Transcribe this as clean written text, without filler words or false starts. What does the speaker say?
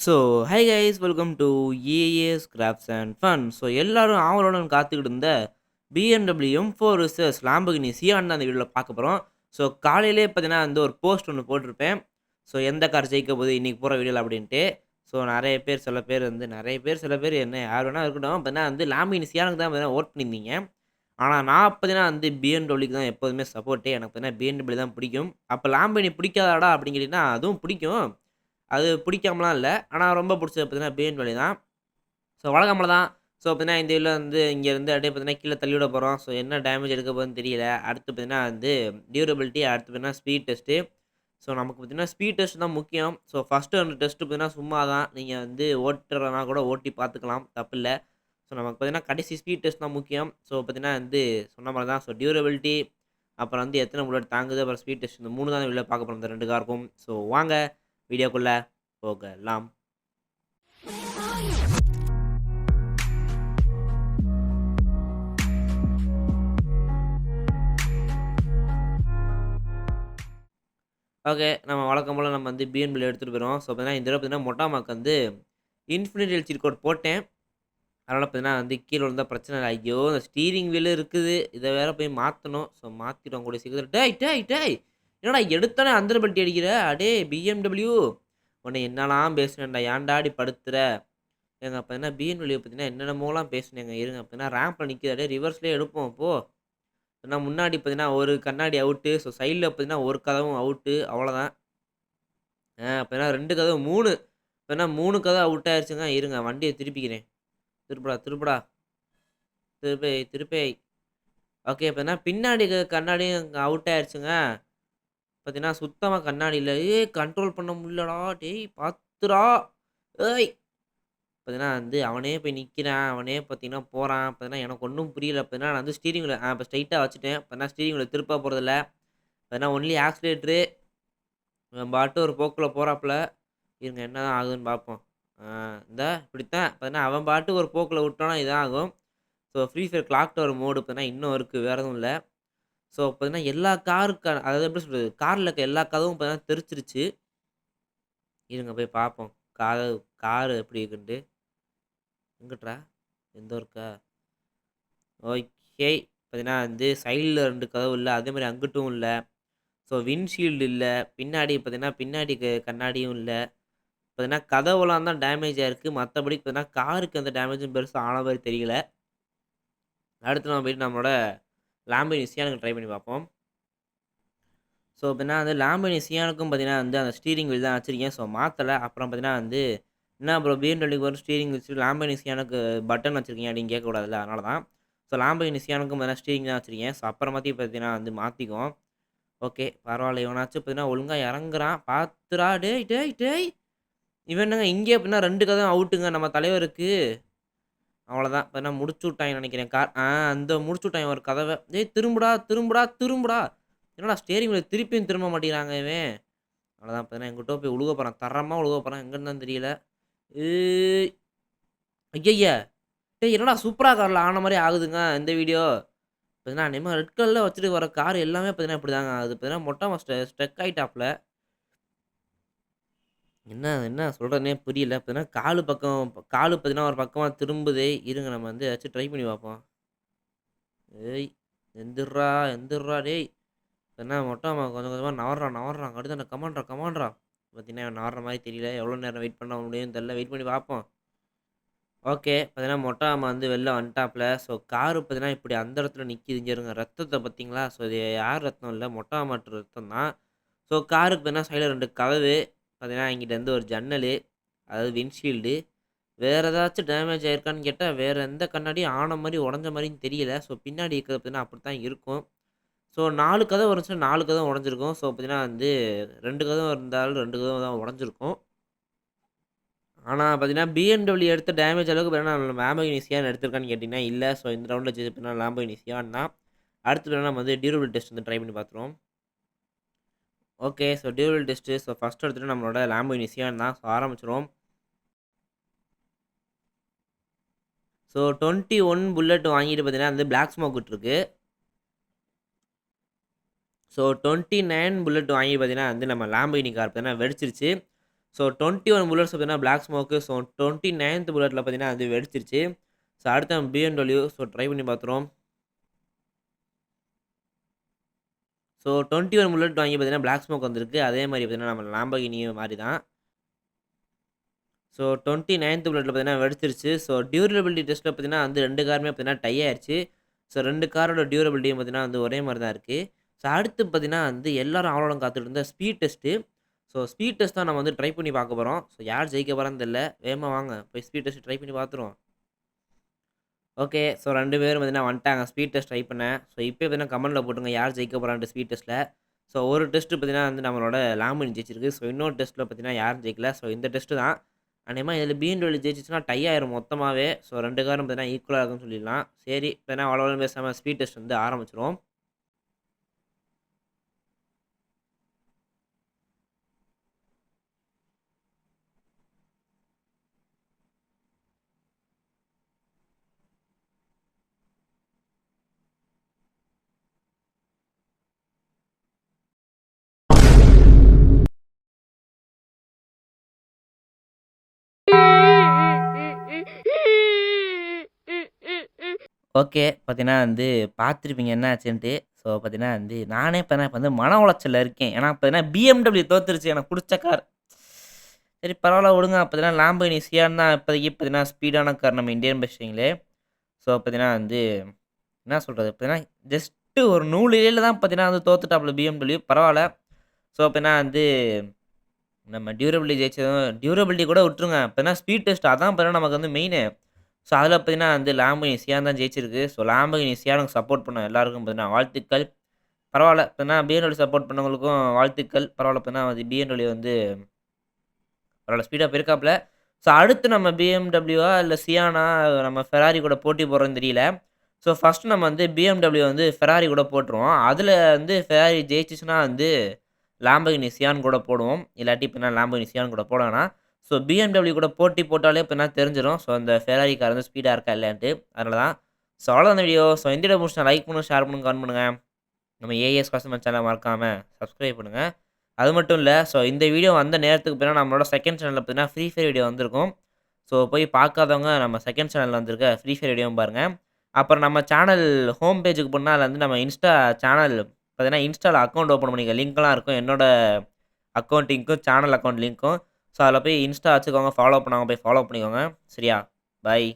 So, hi guys welcome to AAS crafts and fun. So, எல்லாரும் ஆவலுடன் காத்துக்கிட்டு இருந்த BMW M4 versus Lamborghini cyan தான் இந்த வீடியோவில் பார்க்க போகிறோம். ஸோ, காலையிலே பார்த்தீங்கன்னா வந்து ஒரு போஸ்ட் ஒன்று போட்டிருப்பேன். ஸோ, எந்த கார் ஜெயிக்க போகுது இன்னைக்கு போகிற வீடியோவில் அப்படின்ட்டு. ஸோ, சில பேர் என்ன யார் வேணா இருக்கட்டும். பார்த்தீங்கன்னா வந்து லாம்போகினி சியானுக்கு தான் பார்த்தீங்கன்னா ஓட் பண்ணியிருந்தீங்க. ஆனால் நான் பார்த்தீங்கன்னா வந்து BMWக்கு தான் எப்போதுமே சப்போர்ட்டே. எனக்கு பார்த்தீங்கன்னா BMW தான் பிடிக்கும். அப்போ லாம்போகினி பிடிக்காதாடா அப்படின்னு கேட்டிங்கன்னா அதுவும் பிடிக்கும். அது பிடிக்காமலாம் இல்ல. ஆனா ரொம்ப புடிச்சது பார்த்தீங்கன்னா, BMW தான். ஸோ வழக்கம்போல தான். ஸோ பார்த்தீங்கன்னா, இந்த இதுல வந்து இங்கேருந்து அப்படியே பார்த்தீங்கன்னா, கீழ தள்ளி விட போறோம். ஸோ என்ன டேமேஜ் எடுக்க போகுதுன்னு தெரியல. அடுத்து பார்த்தீங்கன்னா வந்து டியூரபிலிட்டி, அடுத்து பார்த்தீங்கன்னா ஸ்பீட் டெஸ்ட்டு. ஸோ நமக்கு பார்த்தீங்கன்னா, ஸ்பீட் டெஸ்ட் தான் முக்கியம். ஸோ ஃபர்ஸ்ட்டு 2 டெஸ்ட்டு பார்த்தீங்கன்னா சும்மா தான். நீங்க வந்து ஓட்டுறனா கூட ஓட்டி பார்த்துக்கலாம். தப்பில்ல. ஸோ நமக்கு பார்த்தீங்கன்னா, கடைசி ஸ்பீட் டெஸ்ட் தான் முக்கியம். ஸோ பார்த்தீங்கன்னா வந்து சொன்ன மாரி தான். ஸோ டியூரபிலிட்டி, அப்புறம் வந்து எத்தன புல்லட் தாங்குது, அப்புறம் ஸ்பீட் டெஸ்ட் இந்த 3 தான் இந்த வீடியோல பார்க்க போறோம் இந்த 2 காருக்கும். ஸோ வாங்க வீடியோக்குள்ள போகலாம். ஓகே. நம்ம வழக்கம் போல நம்ம வந்து பிஎன்பில எடுத்துட்டு போயிறோம். ஸோ பார்த்தீங்கன்னா, இந்த தடவ பார்த்தீங்கன்னா, மொட்டாமாக்கு வந்து இன்ஃபினிட்டி எல் சீட் கோட் போட்டேன். அதனால பார்த்தீங்கன்னா வந்து கீழ விழுந்தா பிரச்சனை இல்ல. ஐயோ! இந்த ஸ்டீரிங் வீலும் இருக்குது. இத வேற போய் மாத்தணும். ஸோ மாத்திருவோம் கூடிய சீக்கிரத்துல. டேய்! டேய்! டேய்! என்னடா எடுத்தோனே அந்தர பல்ட்டி அடிக்கிற? அடேய் BMW! உன்னை என்னலாம் பேசுனேன்டா? ஏன்டா இப்படி படுத்துற? ஏங்க பார்த்தீங்கன்னா, BMW பார்த்தீங்கன்னா என்னென்னமோலாம் பேசுனேங்க. இருங்க பார்த்தீங்கன்னா, ரேம்ப்ல நிக்குது. அப்படியே ரிவர்ஸ்லயே எடுப்போம் போ. ஏன்னா முன்னாடி பார்த்தீங்கன்னா, ஒரு கண்ணாடி அவுட்டு. ஸோ சைட்ல பார்த்தீங்கன்னா, ஒரு கதவும் அவுட்டு. அவ்வளோதான். பார்த்தீங்கன்னா 2 கதவு 3 பார்த்தீங்கன்னா 3 கதவு அவுட் ஆயிருச்சுங்க. இருங்க வண்டிய திருப்பிக்கிறேன். திருப்புடா, திருப்புடா. திருப்பேய், திருப்பேய். ஓகே. பார்த்தீங்கன்னா பின்னாடி கண்ணாடியும் அவுட் ஆயிருச்சுங்க. பார்த்தீங்கன்னா, சுத்தமா கண்ணாடி இல்ல. ஏய் கண்ட்ரோல் பண்ண முடியலடா. டேய் பாத்துடா. ஏய்! பார்த்தீங்கன்னா வந்து அவனே போய் நிக்கிறான். அவனே பார்த்தீங்கன்னா போறான். பார்த்தீங்கன்னா எனக்கு ஒண்ணும் புரியல. பார்த்தீங்கன்னா நான் வந்து ஸ்டீரிங் வீல இப்ப ஸ்ட்ரெயிட்டா வச்சுட்டேன். பார்த்தீங்கன்னா ஸ்டீரிங் வீல திருப்ப போறதில்ல. பார்த்தீங்கன்னா ஒன்லி ஆக்ஸிலேட்டரு. இவன் பாட்டு ஒரு போக்குல போறாப்புல. இருங்க என்னதான் ஆகுதுன்னு பார்ப்போம். ஆ இந்தா இப்படித்தான். பார்த்தீங்கன்னா அவன் பாட்டுக்கு ஒரு போக்குல விட்டானா இதான் ஆகும். So free fire clock tower mode பார்த்தீங்கன்னா இன்னும் இருக்கு. வேற எதுவும் இல்ல. ஸோ பார்த்தீங்கன்னா எல்லா காருக்கான அதாவது எப்படி சொல்றது? கார்ல இருக்க எல்லா கதவும் பார்த்தீங்கன்னா தெறிச்சிருச்சு. இருங்க போய் பார்ப்போம். காரு காரு எப்படி இருக்குன்ட்டு. எங்கிட்றா? எந்தோ இருக்கா? ஓகே. பார்த்தீங்கன்னா வந்து சைடுல 2 கதவு இல்ல. அதேமாரி அங்கிட்டும் இல்ல. ஸோ விண்ட்ஷீல்டு இல்ல. பின்னாடி பார்த்தீங்கன்னா, பின்னாடி கண்ணாடியும் இல்ல. பார்த்தீங்கன்னா, கதவெல்லாம் தான் டேமேஜ் ஆயிருக்கு. மத்தபடி பார்த்தீங்கன்னா, காருக்கு எந்த டேமேஜும் பெருசா ஆன மாரி தெரியல. அடுத்து நம்ம போயிட்டு நம்மளோட லாம்போர்கினி சியானுக்கு ட்ரை பண்ணி பார்ப்போம். ஸோ பார்த்தீங்கன்னா வந்து லாம்போர்கினி சியானுக்கும் பார்த்தீங்கன்னா வந்து அந்த ஸ்டீரிங் வீல் தான் வச்சிருக்கேன். ஸோ மாத்தல. அப்புறம் பார்த்தீங்கன்னா வந்து, "என்ன ப்ரோ BMW ஒரு ஸ்டீரிங் வச்சு லாம்போர்கினி சியானுக்கு பட்டன் வச்சிருக்கீங்க" அப்படின்னு கேட்கக்கூடாதுல்ல. அதனால தான். ஸோ லாம்போர்கினி சியானுக்கும் பார்த்தீங்கன்னா ஸ்டீரிங் தான் வச்சிருக்கேன். ஸோ அப்புறமாத்தி பார்த்தீங்கன்னா வந்து மாத்திக்குவோம். ஓகே. பரவால்ல. இவனாச்சும் பார்த்தீங்கன்னா ஒழுங்கா இறங்குறான். பாத்துடா டேய்! டேய்! டேய்! இவன் என்னங்க இங்கேயே பார்த்தீங்கன்னா 2 கதவும் அவுட்டுங்க நம்ம தலைவருக்கு. அவ்வளோதான். பார்த்தீங்கன்னா முடிச்சு விட்டாய்ங்கன்னு நெனைக்கிறேன். அந்த முடிச்சு விட்டாய்ங்க ஒரு கதவ. "டேய் திரும்புடா, திரும்புடா, திரும்புடா!" என்னடா ஸ்டீரிங் வீல திருப்பியும் திரும்ப மாட்டேங்கிறாங்க இவன். அவ்வளோதான் பார்த்தீங்கன்னா எங்கிட்டோ போய் உழுக போறான். தரமா உழுக போறான். எங்கன்னு தான் தெரியல. ஏய்! ஐய்யய்ய! டேய் என்னடா சூப்பரா கார்ல ஆன மாரி ஆகுதுங்க இந்த வீடியோ. பார்த்தீங்கன்னா அநேகமா ரெட் கலர்ல வச்சுட்டு வர கார் எல்லாமே பார்த்தீங்கன்னா இப்படிதாங்க ஆகுது. பார்த்தீங்கன்னா மொட்டை மாஸ்டர் ஸ்ட்ரக் ஆயிட்டாப்ல. என்ன என்ன சொல்றதுன்னே புரியல. பார்த்தீங்கன்னா காலு பார்த்தீங்கன்னா ஒரு பக்கமா திரும்புது. இருங்க நம்ம வந்து ஏதாச்சும் ட்ரை பண்ணி பார்ப்போம். ஏய்! எந்திர்றா, எந்திர்றா டேய்! என்ன மொட்டை மாமா கொஞ்சம் கொஞ்சமா நவர்றான், நவர்றான். அடுத்து கமாண்ட்றா, கமாண்ட்றா. பார்த்தீங்கன்னா இவன் நவர்ற மாரி தெரியல. எவ்வளோ நேரம் வெயிட் பண்ண முடியும்னு தெரியல. வெயிட் பண்ணி பார்ப்போம். ஓகே. பார்த்தீங்கன்னா மொட்டை மாமா வந்து வெளில வந்துட்டாப்ல. ஸோ காரு பார்த்தீங்கன்னா இப்படி அந்த இடத்துல நிக்கிது. இங்க இருங்க ரத்தத்த பார்த்தீங்களா? ஸோ இது யார் ரத்தம் இல்ல. மொட்டை மாமாட்டு ரத்தம் தான். ஸோ காருக்கு பார்த்தீங்கன்னா சைடுல 2 கதவு. பார்த்தீங்கன்னா இங்கிட்டருந்து ஒரு ஜன்னலு. அதாவது விண்ட்ஷீல்டு. வேற ஏதாச்சும் டேமேஜ் ஆயிருக்கான்னு கேட்டா, வேற எந்த கண்ணாடியும் ஆன மாரி, உடைஞ்ச மாரியும் தெரியல. ஸோ பின்னாடி இருக்கிறது பார்த்தீங்கன்னா அப்படித்தான் இருக்கும். ஸோ 4 கதவு இருந்துச்சுன்னா 4 கதவும் உடைஞ்சிருக்கும். ஸோ பார்த்தீங்கன்னா வந்து 2 கதவு இருந்தாலும் 2 கதவு தான் உடைஞ்சிருக்கும். ஆனா பார்த்தீங்கன்னா, BMW எடுத்த டேமேஜ் அளவுக்கு பார்த்தீங்கன்னா, லாம்போர்கினி சியான் எடுத்திருக்கான்னு கேட்டீங்கன்னா, இல்ல. ஸோ இந்த ரவுண்ட்ல ஜெயிச்சது பார்த்தீங்கன்னா லாம்போர்கினி சியான் தான். அடுத்து பார்த்தீங்கன்னா, நம்ம வந்து டியூரபிலிட்டி டெஸ்ட் வந்து ட்ரை பண்ணி பார்த்துருவோம். Okay. So durability test. So first எடுத்துட்டு நம்மளோட லாம்போர்கினி சியான் தான். ஸோ ஆரம்பிச்சுருவோம். ஸோ 21 புல்லட் வாங்கிட்டு பார்த்தீங்கன்னா, வந்து பிளாக் ஸ்மோக் விட்டுருக்கு. ஸோ 29 புல்லட் வாங்கி பார்த்தீங்கன்னா, வந்து நம்ம லாம்போர்கினி கார் பார்த்தீங்கன்னா வெடிச்சிருச்சு. ஸோ 21 புல்லட்ஸ் பார்த்தீங்கன்னா பிளாக் ஸ்மோக்கு. ஸோ 29த் புல்லட்ல பார்த்தீங்கன்னா அது வெடிச்சிருச்சு. ஸோ அடுத்து நம்ம BMW. ஸோ ட்ரை பண்ணி பார்த்துருவோம். ஸோ 21 புல்லட் வாங்கி பார்த்தீங்கன்னா பிளாக் ஸ்மோக் வந்திருக்கு. அதே மாரி பார்த்தீங்கன்னா நம்ம லாம்போகினியும் மாரி தான். ஸோ 29த் புல்லட்ல பார்த்தீங்கன்னா வெடிச்சிருச்சு. ஸோ டியூரபிலிட்டி டெஸ்ட்ல பார்த்தீங்கன்னா வந்து 2 காருமே பார்த்தீங்கன்னா டை ஆயிருச்சு. ஸோ 2 காரோட டியூரபிலிட்டியும் பார்த்தீங்கன்னா வந்து ஒரே மாரி தான் இருக்கு. ஸோ அடுத்து பார்த்தீங்கன்னா வந்து எல்லாரும் ஆவலுடன் காத்துட்டு இருந்த speed test. So speed test தான் நம்ம வந்து ட்ரை பண்ணி பார்க்க போறோம். ஸோ யார் ஜெயிக்க போறான்னு தெரியல. வேகமா வாங்க போய் ஸ்பீட் டெஸ்ட் ட்ரை பண்ணி பார்த்துருவோம். ஓகே. ஸோ 2 பேரும் பார்த்தீங்கன்னா வந்துட்டாங்க ஸ்பீட் டெஸ்ட் ட்ரை பண்ண. ஸோ இப்பயே பார்த்தீங்கன்னா கமெண்ட்ல போட்டுருங்க யார் ஜெயிக்க போறான்ட்டு ஸ்பீட் டெஸ்ட்ல. ஸோ ஒரு டெஸ்ட் பார்த்தீங்கன்னா வந்து நம்மளோட லாம்போகினி ஜெயிச்சிருக்கு. ஸோ இன்னொரு டெஸ்ட்ல பார்த்தீங்கன்னா யாரும் ஜெயிக்கல. ஸோ இந்த டெஸ்ட் தான். அநேகமா இதில BMW ஜெயிச்சுச்சுன்னா டை ஆயிரும் மொத்தமாவே. ஸோ 2 காரும் பார்த்தீங்கன்னா ஈக்குவலா இருக்குன்னு சொல்லிடலாம். சரி இப்ப வளவளன்னு பேசாம ஸ்பீட் டெஸ்ட் வந்து ஆரம்பிச்சுருவோம். ஓகே. பார்த்தீங்கன்னா வந்து பார்த்துருப்பீங்க என்ன ஆச்சுன்ட்டு. ஸோ பார்த்தீங்கன்னா வந்து நானே இப்ப வந்து மன உளைச்சல்ல இருக்கேன். ஏன்னா பார்த்தீங்கன்னா BMW தோத்துருச்சு எனக்கு புடிச்ச கார். சரி பரவால்ல விடுங்க. பார்த்தீங்கன்னா லாம்போகினி சியான் தான் இப்போதைக்கு பார்த்தீங்கன்னா ஸ்பீடான கார் நம்ம இந்தியன் பைக்ஸ்ங்களே. ஸோ பார்த்தீங்கன்னா வந்து என்ன சொல்றது? பார்த்தீங்கன்னா ஜஸ்ட் ஒரு 100 இழையில தான் பார்த்தீங்கன்னா வந்து தோத்துட்டாப்ல BMW பரவால்ல. ஸோ பார்த்தீங்கன்னா வந்து நம்ம டியூரபிலிட்டி ஜெயிச்சதும் டியூரபிலிட்டி கூட விட்டுருங்க. பார்த்தீங்கன்னா ஸ்பீட் டெஸ்ட் அதான் பார்த்தீங்கன்னா நமக்கு வந்து மெயினு. ஸோ அதில பார்த்தீங்கன்னா வந்து லாம்போகினி சியான் தான் ஜெயிச்சிருக்கு. ஸோ லாம்போகினி சியானுக்கு சப்போர்ட் பண்ண எல்லாருக்கும் பார்த்தீங்கன்னா வாழ்த்துக்கள். பரவால்ல. பார்த்தீங்கன்னா BMW சப்போர்ட் பண்ணவங்களுக்கும் வாழ்த்துக்கள். பரவால்ல பார்த்தீங்கன்னா வந்து BMW வந்து பரவால்ல ஸ்பீடா போயிருக்காப்ல. ஸோ அடுத்து நம்ம BMWவா இல்ல சியானா நம்ம ஃபெராரி கூட போட்டி போடுறோம்னு தெரியல. ஸோ ஃபர்ஸ்ட் நம்ம வந்து BMW வந்து ஃபெராரி கூட போட்டுருவோம். அதில வந்து ஃபெராரி ஜெயிச்சுச்சுன்னா வந்து லாம்போகினி சியான் கூட போடுவோம். இல்லாட்டி இப்ப லாம்போகினி சியான் கூட போட வேணாம். ஸோ BMW கூட போட்டி போட்டாலே இப்ப தெரிஞ்சிரும். ஸோ அந்த ஃபெராரி கார் வந்து ஸ்பீடா இருக்கா இல்லையான்ட்டு. அதனால தான். ஸோ அவ்வளோதான் இந்த வீடியோ. ஸோ இந்த வீடியோ புடிச்சிருந்தா லைக் பண்ணுங்க, ஷேர் பண்ணுங்க, கமெண்ட் பண்ணுங்க. நம்ம ஏஎஸ் கஸ்டமர் சேனல மறக்காம சப்ஸ்கிரைப் பண்ணுங்க. அது மட்டும் இல்ல, ஸோ இந்த வீடியோ வந்த நேரத்துக்கு பிறகு நம்மளோட செகண்ட் சேனல்ல பார்த்தீங்கன்னா, ஃப்ரீ ஃபயர் வீடியோ வந்திருக்கும். ஸோ போய் பார்க்காதவங்க நம்ம செகண்ட் சேனல்ல வந்திருக்க ஃப்ரீ ஃபயர் வீடியோவும் பாருங்க. அப்புறம் நம்ம சேனல் ஹோம் பேஜுக்கு போனா அதில வந்து நம்ம இன்ஸ்டா சேனல் பார்த்தீங்கன்னா, இன்ஸ்டால அக்கவுண்ட் ஓப்பன் பண்ணிக்க லிங்க்லாம் இருக்கும். என்னோட அக்கவுண்ட் லிங்க்கும், சேனல் அக்கவுண்ட் லிங்க்கும். ஸோ அதில போய் இன்ஸ்டா வச்சுக்கோங்க. ஃபாலோ பண்ணாம போய் ஃபாலோ பண்ணிக்கோங்க. சரியா? பாய்.